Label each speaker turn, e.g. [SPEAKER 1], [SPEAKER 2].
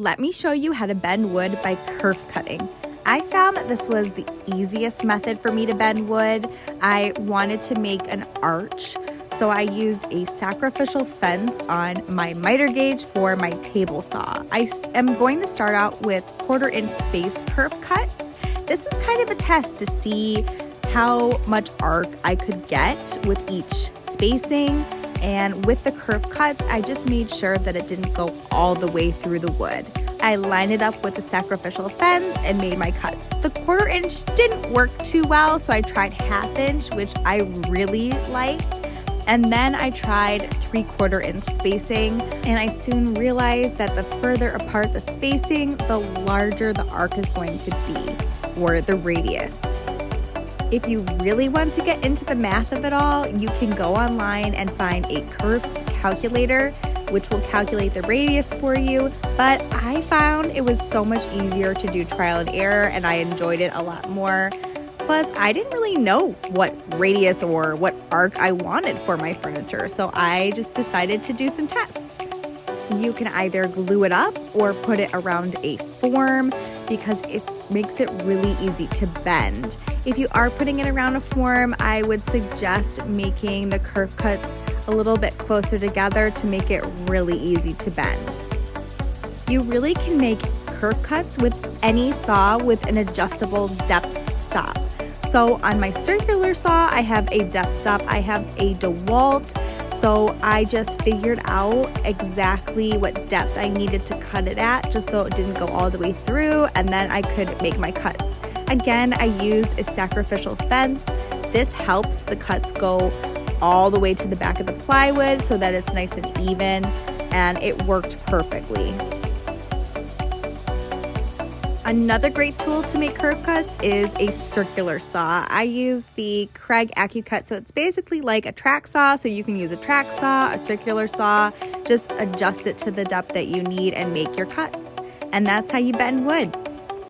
[SPEAKER 1] Let me show you how to bend wood by kerf cutting. I found that this was the easiest method for me to bend wood. I wanted to make an arch, so I used a sacrificial fence on my miter gauge for my table saw. I am going to start out with 1/4 inch space kerf cuts. This was kind of a test to see how much arc I could get with each spacing. And with the kerf cuts, I just made sure that it didn't go all the way through the wood. I lined it up with the sacrificial fence and made my cuts. The 1/4 inch didn't work too well, so I tried 1/2 inch, which I really liked. And then I tried 3/4 inch spacing, and I soon realized that the further apart the spacing, the larger the arc is going to be, or the radius. If you really want to get into the math of it all, you can go online and find a kerf calculator, which will calculate the radius for you. But I found it was so much easier to do trial and error, and I enjoyed it a lot more. Plus, I didn't really know what radius or what arc I wanted for my furniture, so I just decided to do some tests. You can either glue it up or put it around a form because it makes it really easy to bend. If you are putting it around a form, I would suggest making the kerf cuts a little bit closer together to make it really easy to bend. You really can make kerf cuts with any saw with an adjustable depth stop. So on my circular saw, I have a depth stop. I have a DeWalt. So I just figured out exactly what depth I needed to cut it at, just so it didn't go all the way through, and then I could make my cuts. Again, I used a sacrificial fence. This helps the cuts go all the way to the back of the plywood so that it's nice and even, and it worked perfectly. Another great tool to make kerf cuts is a circular saw. I use the Kreg AccuCut, so it's basically like a track saw, so you can use a track saw, a circular saw, just adjust it to the depth that you need and make your cuts. And that's how you bend wood.